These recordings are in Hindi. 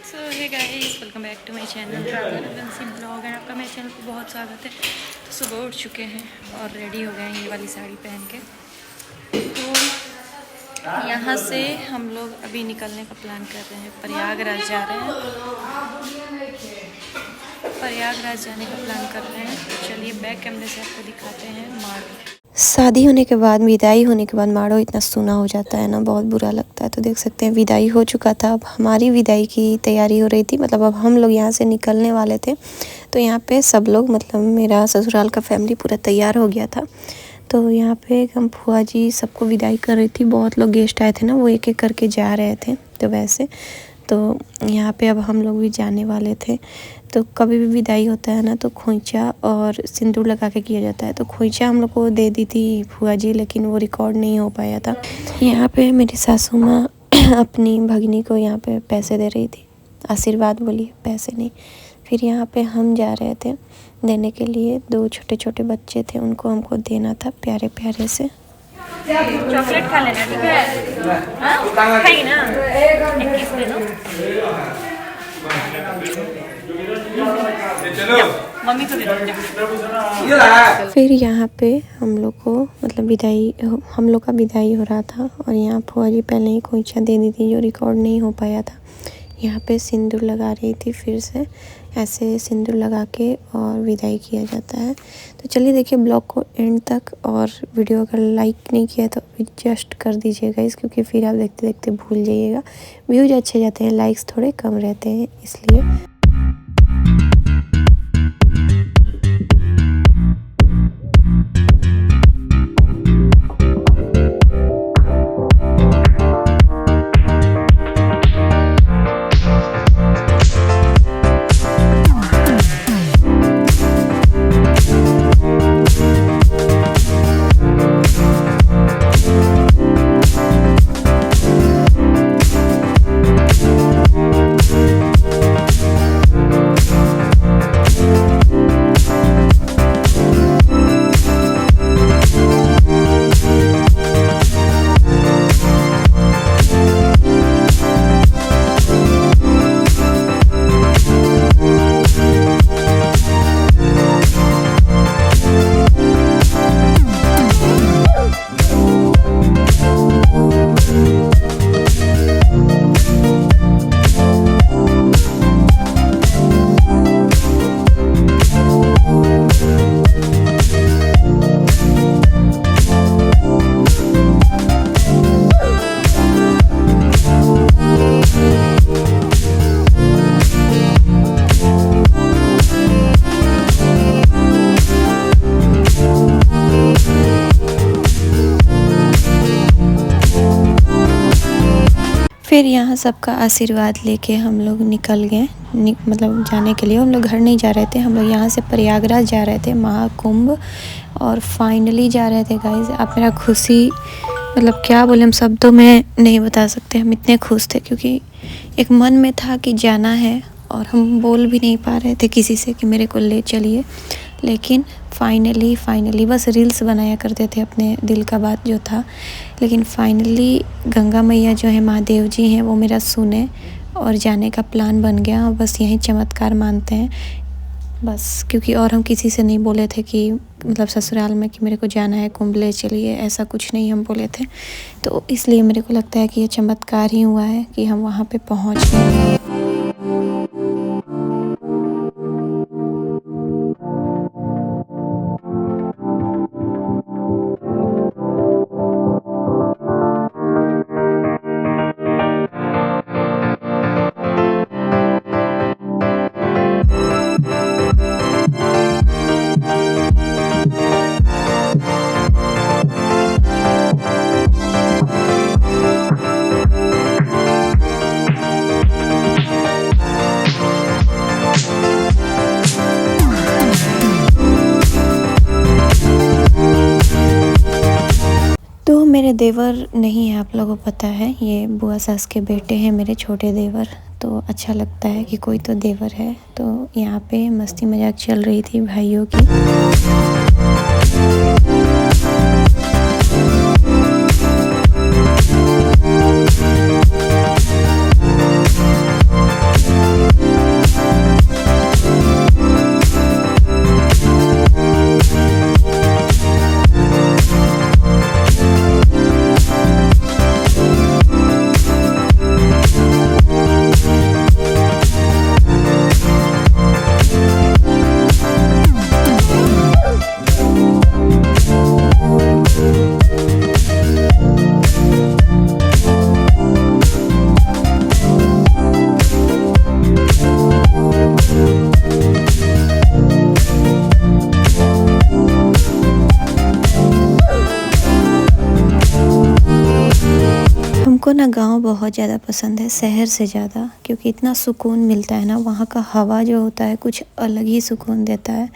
So hey guys, welcome back to my channel blog and आपका मेरे चैनल पर बहुत स्वागत है। तो सुबह उठ चुके हैं और रेडी हो गए हैं ये वाली साड़ी पहन के। तो यहाँ से हम लोग अभी निकलने का प्लान कर रहे हैं। प्रयागराज जा रहे हैं, प्रयागराज जाने का प्लान कर रहे हैं। तो चलिए बैक कैमरे से आपको दिखाते हैं माड़ो। शादी होने के बाद, विदाई होने के बाद माड़ो इतना सूना हो जाता है ना, बहुत बुरा लगता है। तो देख सकते हैं विदाई हो चुका था, अब हमारी विदाई की तैयारी हो रही थी। मतलब अब हम लोग यहाँ से निकलने वाले थे। तो यहाँ पे सब लोग, मतलब मेरा ससुराल का फैमिली पूरा तैयार हो गया था। तो यहाँ पे हम फुआ जी सबको विदाई कर रही थी। बहुत लोग गेस्ट आए थे ना, वो एक एक करके जा रहे थे। तो वैसे तो यहाँ पे अब हम लोग भी जाने वाले थे। तो कभी भी विदाई होता है ना, तो खोइंचा और सिंदूर लगा के किया जाता है। तो खोइंचा हम लोग को दे दी थी फुआ जी, लेकिन वो रिकॉर्ड नहीं हो पाया था। यहाँ पे मेरी सासू माँ अपनी भगिनी को यहाँ पे पैसे दे रही थी, आशीर्वाद बोलिए, पैसे नहीं। फिर यहाँ पे हम जा रहे थे देने के लिए। 2 छोटे छोटे बच्चे थे, उनको हमको देना था प्यारे प्यारे से। चॉकलेट खा लेना, ठीक है? हाँ खाई ना, 21 दे दो। मम्मी को दे दो। फिर यहाँ पे हम लोग को, मतलब विदाई, हम लोग का विदाई हो रहा था। और यहाँ फुआ जी पहले ही खोइंचा दे दी थी, जो रिकॉर्ड नहीं हो पाया था। यहाँ पे सिंदूर लगा रही थी, फिर से ऐसे सिंदूर लगा के और विदाई किया जाता है। तो चलिए देखिए ब्लॉग को एंड तक, और वीडियो अगर लाइक नहीं किया तो जस्ट कर दीजिएगा इस, क्योंकि फिर आप देखते देखते भूल जाइएगा। व्यूज अच्छे जाते हैं, लाइक्स थोड़े कम रहते हैं, इसलिए। फिर यहाँ सबका आशीर्वाद लेके हम लोग निकल गए, मतलब जाने के लिए। हम लोग घर नहीं जा रहे थे, हम लोग यहाँ से प्रयागराज जा रहे थे, महाकुंभ। और फाइनली जा रहे थे गाइस। आप मेरा खुशी, मतलब क्या बोले, हम शब्दों में नहीं बता सकते। हम इतने खुश थे, क्योंकि एक मन में था कि जाना है, और हम बोल भी नहीं पा रहे थे किसी से कि मेरे को ले चलिए। लेकिन फाइनली बस रील्स बनाया करते थे अपने दिल का बात जो था। लेकिन फाइनली गंगा मैया जो है, महादेव जी हैं, वो मेरा सुने और जाने का प्लान बन गया। बस यही चमत्कार मानते हैं बस, क्योंकि और हम किसी से नहीं बोले थे कि, मतलब ससुराल में, कि मेरे को जाना है कुंभ, ले चलिए, ऐसा कुछ नहीं हम बोले थे। तो इसलिए मेरे को लगता है कि ये चमत्कार ही हुआ है कि हम वहाँ पे पहुँच गए। मेरे देवर नहीं है, आप लोगों को पता है, ये बुआ सास के बेटे हैं मेरे छोटे देवर। तो अच्छा लगता है कि कोई तो देवर है। तो यहाँ पे मस्ती मजाक चल रही थी भाइयों की। ना गांव बहुत ज़्यादा पसंद है शहर से ज़्यादा, क्योंकि इतना सुकून मिलता है ना, वहाँ का हवा जो होता है कुछ अलग ही सुकून देता है,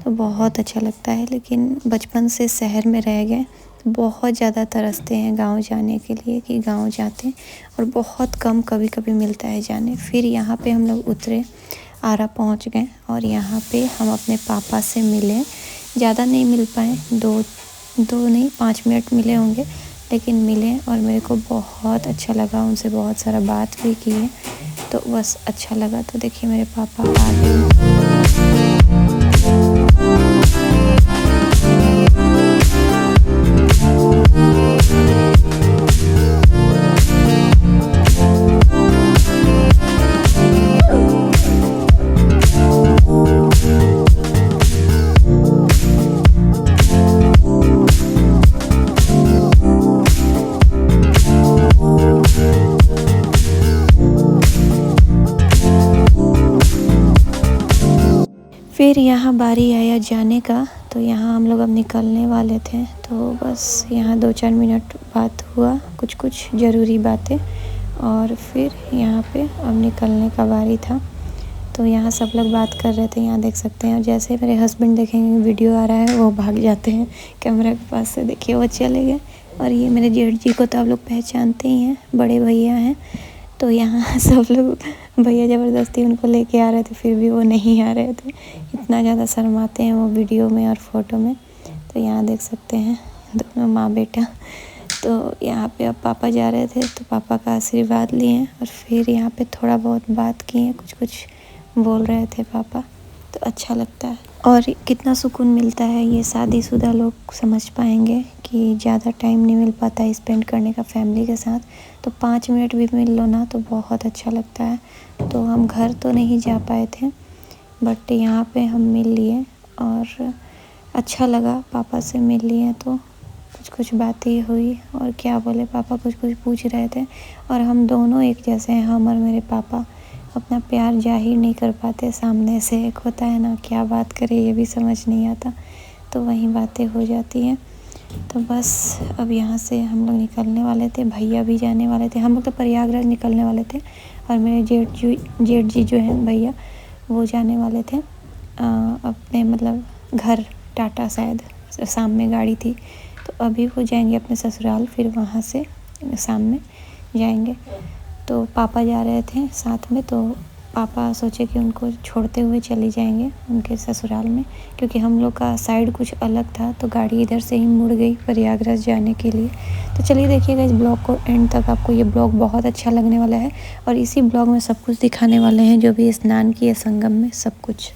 तो बहुत अच्छा लगता है। लेकिन बचपन से शहर में रह गए तो बहुत ज़्यादा तरसते हैं गांव जाने के लिए कि गांव जाते हैं, और बहुत कम कभी कभी मिलता है जाने। फिर यहाँ पे हम लोग उतरे, आरा पहुँच गए और यहाँ पे हम अपने पापा से मिले। ज़्यादा नहीं मिल पाए, दो नहीं 5 मिनट मिले होंगे, लेकिन मिले और मेरे को बहुत अच्छा लगा। उनसे बहुत सारा बात भी किए, तो बस अच्छा लगा। तो देखिए मेरे पापा आ गए। फिर यहाँ बारी आया जाने का, तो यहाँ हम लोग अब निकलने वाले थे। तो बस यहाँ 2-4 मिनट बात हुआ, कुछ ज़रूरी बातें, और फिर यहाँ पे अब निकलने का बारी था। तो यहाँ सब लोग बात कर रहे थे, यहाँ देख सकते हैं। और जैसे मेरे हस्बैंड देखेंगे वीडियो आ रहा है, वो भाग जाते हैं कैमरा के पास से। देखिए वो चले गए। और ये मेरे जेठ जी को तो आप लोग पहचानते ही हैं, बड़े भैया हैं। तो यहाँ सब लोग भैया ज़बरदस्ती उनको लेके आ रहे थे, फिर भी वो नहीं आ रहे थे। इतना ज़्यादा शर्माते हैं वो वीडियो में और फ़ोटो में। तो यहाँ देख सकते हैं दोनों माँ बेटा। तो यहाँ पे अब पापा जा रहे थे, तो पापा का आशीर्वाद लिए और फिर यहाँ पे थोड़ा बहुत बात किए, कुछ बोल रहे थे पापा। तो अच्छा लगता है और कितना सुकून मिलता है, ये शादीशुदा लोग समझ पाएंगे कि ज़्यादा टाइम नहीं मिल पाता है स्पेंड करने का फैमिली के साथ। तो 5 मिनट भी मिल लो ना तो बहुत अच्छा लगता है। तो हम घर तो नहीं जा पाए थे, बट यहाँ पे हम मिल लिए और अच्छा लगा। पापा से मिल लिए तो कुछ बातें हुई, और क्या बोले, पापा कुछ पूछ रहे थे। और हम दोनों एक जैसे हैं, हम और मेरे पापा अपना प्यार जाहिर नहीं कर पाते सामने से। एक होता है ना, क्या बात करें ये भी समझ नहीं आता, तो वही बातें हो जाती हैं। तो बस अब यहाँ से हम लोग निकलने वाले थे, भैया भी जाने वाले थे। हम लोग तो प्रयागराज निकलने वाले थे, और मेरे जेठ जी जो हैं भैया, वो जाने वाले थे अपने मतलब घर टाटा, शायद शाम में गाड़ी थी। तो अभी वो जाएंगे अपने ससुराल, फिर वहाँ से शाम में जाएंगे। तो पापा जा रहे थे साथ में, तो पापा सोचे कि उनको छोड़ते हुए चले जाएंगे उनके ससुराल में, क्योंकि हम लोग का साइड कुछ अलग था, तो गाड़ी इधर से ही मुड़ गई प्रयागराज जाने के लिए। तो चलिए देखिएगा इस ब्लॉग को एंड तक, आपको ये ब्लॉग बहुत अच्छा लगने वाला है। और इसी ब्लॉग में सब कुछ दिखाने वाले हैं, जो भी स्नान किए संगम में, सब कुछ।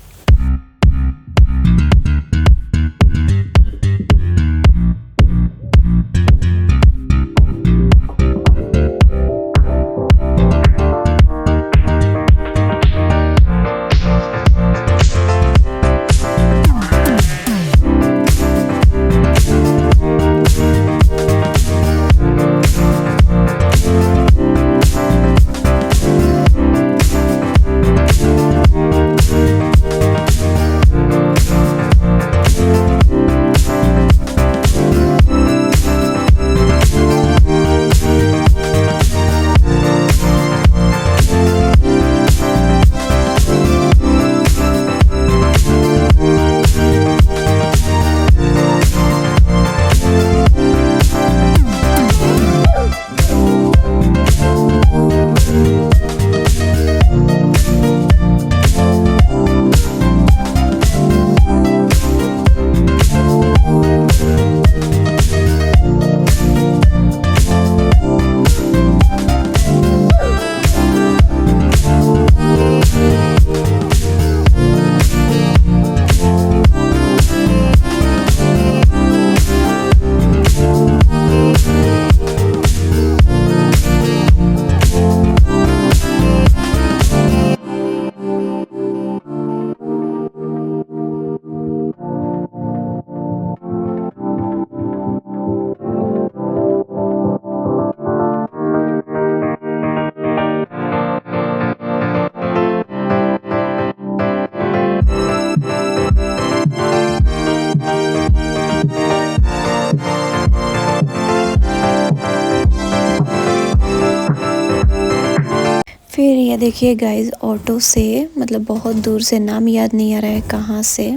ये देखिए गाइस, ऑटो से मतलब बहुत दूर से, नाम याद नहीं आ रहा है कहाँ से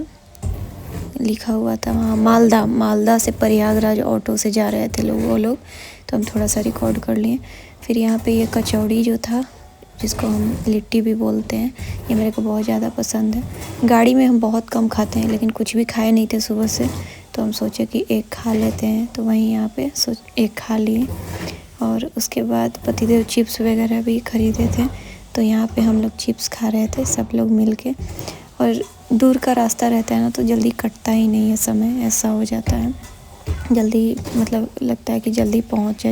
लिखा हुआ था वहाँ, मालदा से प्रयागराज ऑटो से जा रहे थे लोग, वो लोग। तो हम थोड़ा सा रिकॉर्ड कर लिए। फिर यहाँ पे ये कचौड़ी जो था, जिसको हम लिट्टी भी बोलते हैं, ये मेरे को बहुत ज़्यादा पसंद है। गाड़ी में हम बहुत कम खाते हैं, लेकिन कुछ भी खाए नहीं थे सुबह से, तो हम सोचे कि एक खा लेते हैं। तो वहीं यहाँ पे एक खा लिए। और उसके बाद पतिदेव चिप्स वगैरह भी ख़रीदे थे, तो यहाँ पे हम लोग चिप्स खा रहे थे सब लोग मिल के। और दूर का रास्ता रहता है ना, तो जल्दी कटता ही नहीं है समय, ऐसा हो जाता है। जल्दी मतलब लगता है कि जल्दी पहुँच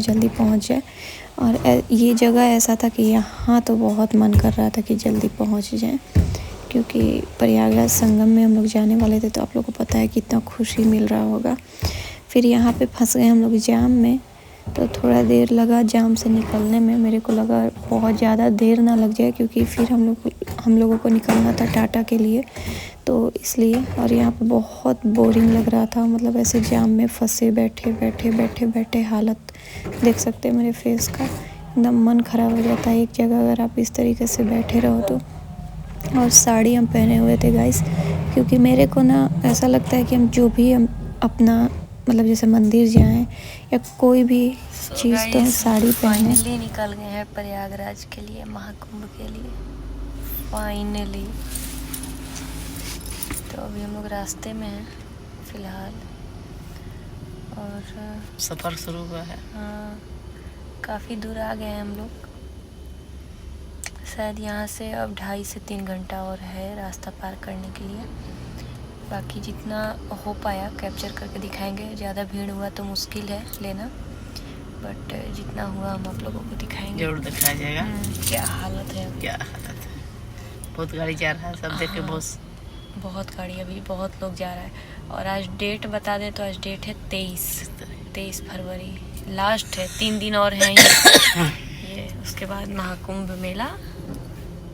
जाए। और ये जगह ऐसा था कि यहाँ तो बहुत मन कर रहा था कि जल्दी पहुँच जाए, क्योंकि प्रयागराज संगम में हम लोग जाने वाले थे। तो आप लोगों को पता है कितना खुशी मिल रहा होगा। फिर यहाँ पे फंस गए हम लोग जाम में, तो थोड़ा देर लगा जाम से निकलने में। मेरे को लगा बहुत ज़्यादा देर ना लग जाए, क्योंकि फिर हम लोगों को निकलना था टाटा के लिए, तो इसलिए। और यहाँ पे बहुत बोरिंग लग रहा था, मतलब ऐसे जाम में फंसे बैठे हालत देख सकते हैं मेरे फेस का, एकदम मन ख़राब हो जाता है एक जगह अगर आप इस तरीके से बैठे रहो तो। और साड़ी हम पहने हुए थे गाइस, क्योंकि मेरे को ना ऐसा लगता है कि हम अपना मतलब जैसे मंदिर जाएं या कोई भी चीज़, तो हम साड़ी पहने। फाइनली निकल गए हैं प्रयागराज के लिए, महाकुंभ के लिए फाइनली। तो अभी हम लोग रास्ते में हैं फ़िलहाल, और सफ़र शुरू हुआ है। हाँ, काफ़ी दूर आ गए हैं हम लोग। शायद यहाँ से अब 2.5 से 3 घंटा और है रास्ता पार करने के लिए। बाकी जितना हो पाया कैप्चर करके दिखाएंगे। ज़्यादा भीड़ हुआ तो मुश्किल है लेना, बट जितना हुआ हम आप लोगों को दिखाएंगे, जरूर दिखाया जाएगा। क्या हालत है, बहुत गाड़ी जा रहा है, सब देख के बहुत गाड़ी, अभी बहुत लोग जा रहा है। और आज डेट बता दें तो आज डेट है 23 फरवरी, लास्ट है, 3 दिन और हैं ये। उसके बाद महाकुंभ मेला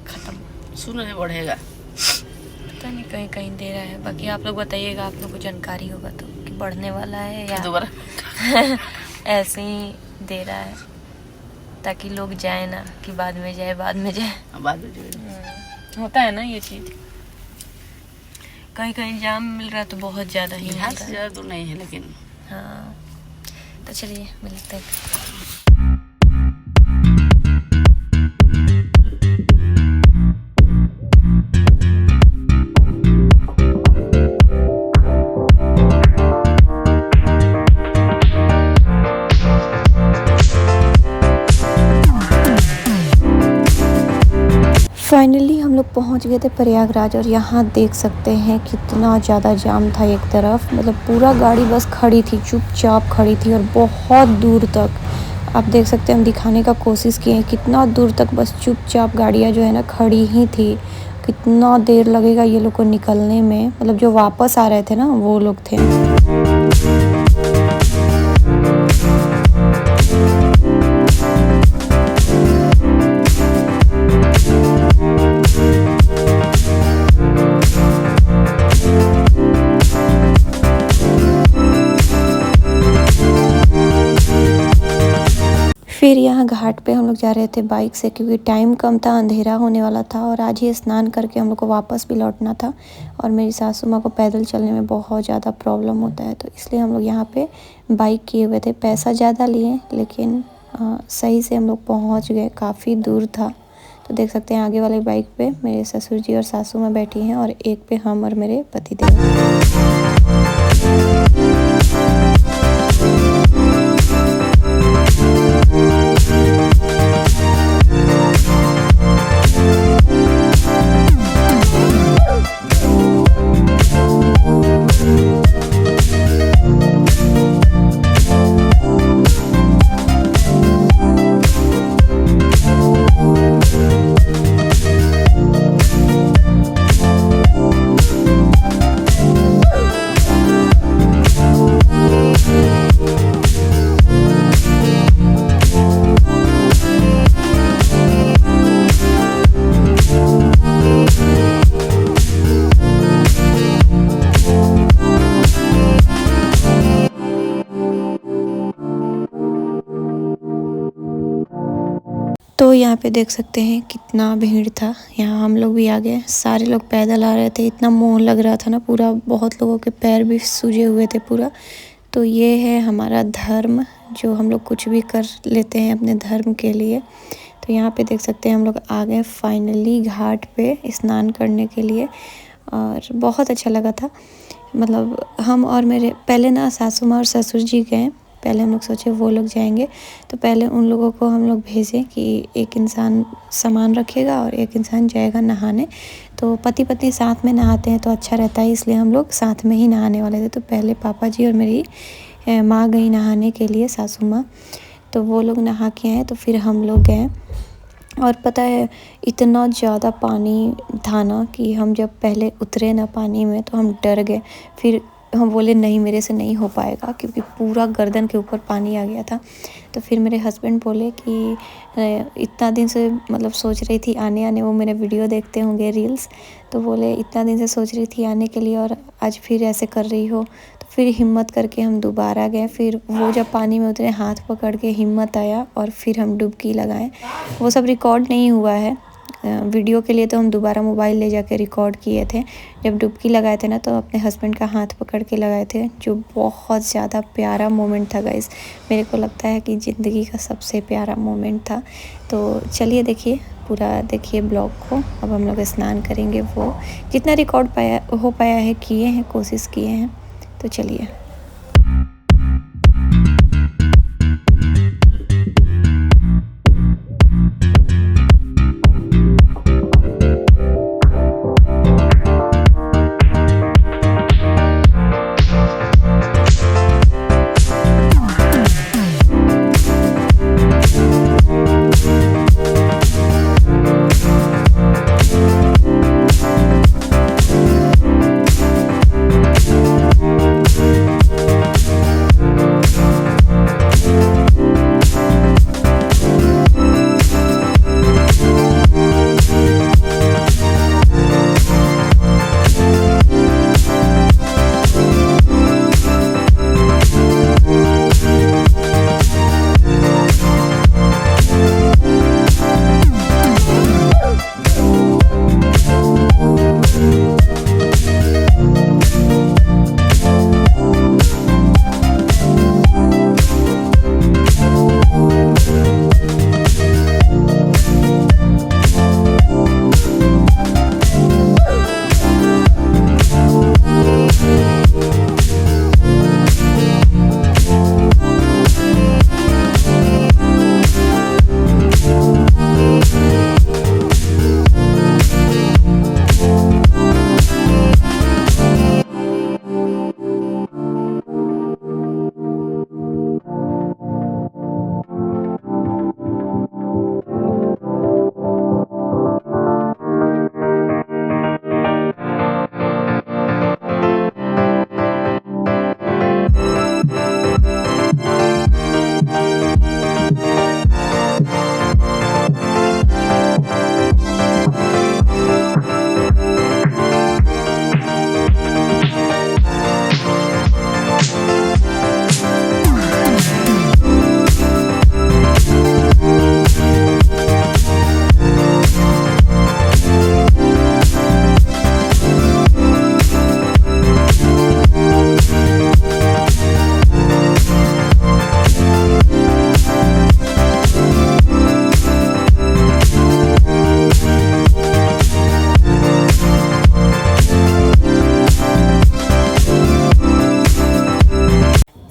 ख़त्म। सुनने बढ़ेगा, पता नहीं कहीं कहीं दे रहा है। बाकी आप लोग बताइएगा, आप लोग को जानकारी होगा तो, कि बढ़ने वाला है या दोबारा ऐसे ही दे रहा है, ताकि लोग जाए ना कि बाद में जाए। होता है ना ये चीज़, कहीं जाम मिल रहा है तो बहुत ज़्यादा ही यहाँ से ज़्यादा दूर नहीं है, लेकिन हाँ। तो चलिए मिलते हैं। फाइनली हम लोग पहुंच गए थे प्रयागराज, और यहाँ देख सकते हैं कितना ज़्यादा जाम था एक तरफ, मतलब पूरा गाड़ी बस खड़ी थी, चुपचाप खड़ी थी, और बहुत दूर तक आप देख सकते हैं। हम दिखाने का कोशिश किए हैं, कितना दूर तक बस चुपचाप गाड़ियाँ जो है ना खड़ी ही थी। कितना देर लगेगा ये लोग को निकलने में, मतलब जो वापस आ रहे थे ना वो लोग थे। फिर यहाँ घाट पे हम लोग जा रहे थे बाइक से, क्योंकि टाइम कम था, अंधेरा होने वाला था, और आज ही स्नान करके हम लोग को वापस भी लौटना था। और मेरी सासू माँ को पैदल चलने में बहुत ज़्यादा प्रॉब्लम होता है, तो इसलिए हम लोग यहाँ पे बाइक किए हुए थे। पैसा ज़्यादा लिए, लेकिन सही से हम लोग पहुँच गए। काफ़ी दूर था, तो देख सकते हैं आगे वाले बाइक पे मेरे ससुर जी और सासू माँ बैठी हैं, और एक पे हम और मेरे पतिदेव। तो यहाँ पे देख सकते हैं कितना भीड़ था। यहाँ हम लोग भी आ गए, सारे लोग पैदल आ रहे थे, इतना मोह लग रहा था ना पूरा, बहुत लोगों के पैर भी सूजे हुए थे पूरा। तो ये है हमारा धर्म, जो हम लोग कुछ भी कर लेते हैं अपने धर्म के लिए। तो यहाँ पे देख सकते हैं हम लोग आ गए फाइनली घाट पे स्नान करने के लिए, और बहुत अच्छा लगा था। मतलब हम और मेरे पहले ना सासू माँ और ससुर जी गए, पहले हम लोग सोचे वो लोग जाएंगे, तो पहले उन लोगों को हम लोग भेजें कि एक इंसान सामान रखेगा और एक इंसान जाएगा नहाने। तो पति पत्नी साथ में नहाते हैं तो अच्छा रहता है, इसलिए हम लोग साथ में ही नहाने वाले थे। तो पहले पापा जी और मेरी माँ गई नहाने के लिए, सासू माँ, तो वो लोग नहा के आए, तो फिर हम लोग गए। और पता है इतना ज़्यादा पानी था ना कि हम जब पहले उतरे ना पानी में तो हम डर गए। फिर हम बोले नहीं, मेरे से नहीं हो पाएगा, क्योंकि पूरा गर्दन के ऊपर पानी आ गया था। तो फिर मेरे हस्बैंड बोले कि इतना दिन से मतलब सोच रही थी आने, वो मेरे वीडियो देखते होंगे रील्स, तो बोले इतना दिन से सोच रही थी आने के लिए और आज फिर ऐसे कर रही हो। तो फिर हिम्मत करके हम दोबारा गए। फिर वो जब पानी में उतरे, हाथ पकड़ के हिम्मत आया और फिर हम डुबकी लगाएं। वो सब रिकॉर्ड नहीं हुआ है वीडियो के लिए, तो हम दोबारा मोबाइल ले जाके रिकॉर्ड किए थे। जब डुबकी लगाए थे ना, तो अपने हस्बैंड का हाथ पकड़ के लगाए थे, जो बहुत ज़्यादा प्यारा मोमेंट था गाइस। मेरे को लगता है कि ज़िंदगी का सबसे प्यारा मोमेंट था। तो चलिए देखिए, पूरा देखिए ब्लॉग को। अब हम लोग स्नान करेंगे, वो जितना रिकॉर्ड हो पाया है किए हैं, कोशिश किए हैं। तो चलिए।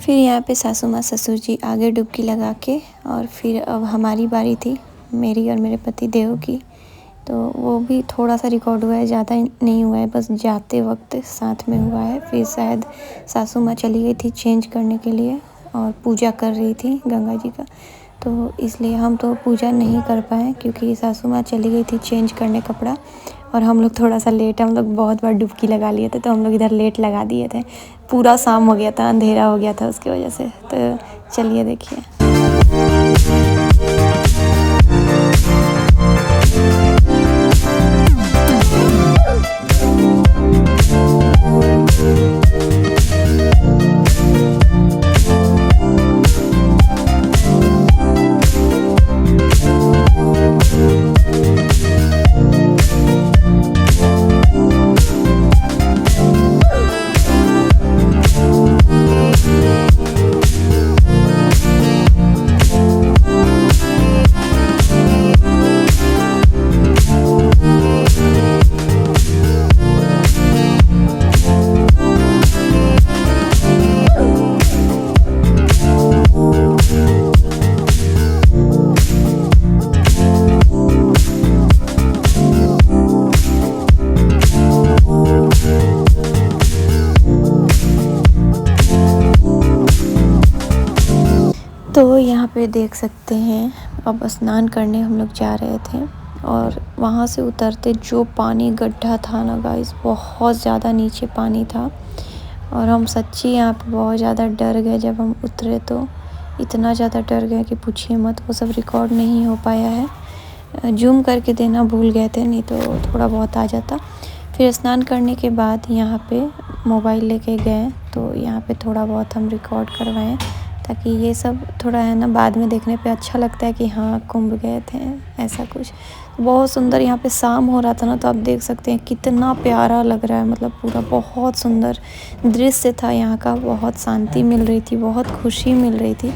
फिर यहाँ पे सासू माँ ससुर जी आगे डुबकी लगा के, और फिर अब हमारी बारी थी, मेरी और मेरे पति देव की। तो वो भी थोड़ा सा रिकॉर्ड हुआ है, ज़्यादा नहीं हुआ है, बस जाते वक्त साथ में हुआ है। फिर शायद सासू माँ चली गई थी चेंज करने के लिए और पूजा कर रही थी गंगा जी का, तो इसलिए हम तो पूजा नहीं कर पाए, क्योंकि सासू माँ चली गई थी चेंज करने कपड़ा, और हम लोग थोड़ा सा लेट, हम लोग बहुत बार डुबकी लगा लिए थे, तो हम लोग इधर लेट लगा दिए थे। पूरा शाम हो गया था, अंधेरा हो गया था उसकी वजह से। तो चलिए देखिए। पे देख सकते हैं अब स्नान करने हम लोग जा रहे थे और वहाँ से उतरते जो पानी गड्ढा था ना गाइस, बहुत ज़्यादा नीचे पानी था और हम सच्ची यहाँ पे बहुत ज़्यादा डर गए। जब हम उतरे तो इतना ज़्यादा डर गए कि पूछिए मत। वो सब रिकॉर्ड नहीं हो पाया है, जूम करके देना भूल गए थे, नहीं तो थोड़ा बहुत आ जाता। फिर स्नान करने के बाद यहाँ पे मोबाइल लेके गए तो यहाँ पे थोड़ा बहुत हम रिकॉर्ड करवाएं, ताकि ये सब थोड़ा है ना बाद में देखने पे अच्छा लगता है कि हाँ कुंभ गए थे, ऐसा कुछ। बहुत सुंदर यहाँ पे शाम हो रहा था ना, तो आप देख सकते हैं कितना प्यारा लग रहा है। मतलब पूरा बहुत सुंदर दृश्य था यहाँ का, बहुत शांति मिल रही थी, बहुत खुशी मिल रही थी।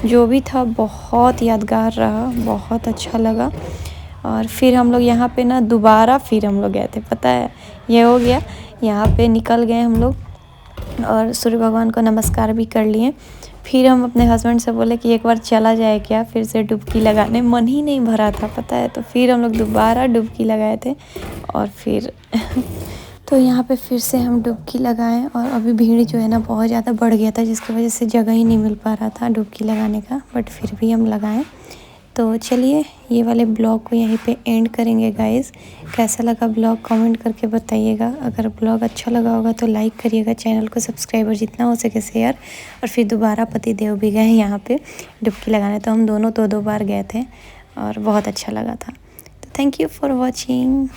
जो भी था बहुत यादगार रहा, बहुत अच्छा लगा। और फिर हम लोग यहाँ पे ना दोबारा फिर हम लोग गए थे, पता है ये हो गया। यहाँ पे निकल गए हम लोग और सूर्य भगवान को नमस्कार भी कर लिए। फिर हम अपने हस्बैंड से बोले कि एक बार चला जाए क्या, फिर से डुबकी लगाने। मन ही नहीं भरा था, पता है। तो फिर हम लोग दोबारा डुबकी लगाए थे और फिर तो यहाँ पे फिर से हम डुबकी लगाएं और अभी भीड़ जो है ना बहुत ज़्यादा बढ़ गया था, जिसकी वजह से जगह ही नहीं मिल पा रहा था डुबकी लगाने का, बट फिर भी हम लगाएं। तो चलिए ये वाले ब्लॉग को यहीं पे एंड करेंगे गाइस। कैसा लगा ब्लॉग कमेंट करके बताइएगा। अगर ब्लॉग अच्छा लगा होगा तो लाइक करिएगा, चैनल को सब्सक्राइब और जितना हो सके शेयर। और फिर दोबारा पति देव भी गए यहाँ पे डुबकी लगाने, तो हम दोनों दो बार गए थे और बहुत अच्छा लगा था। तो थैंक यू फॉर वॉचिंग।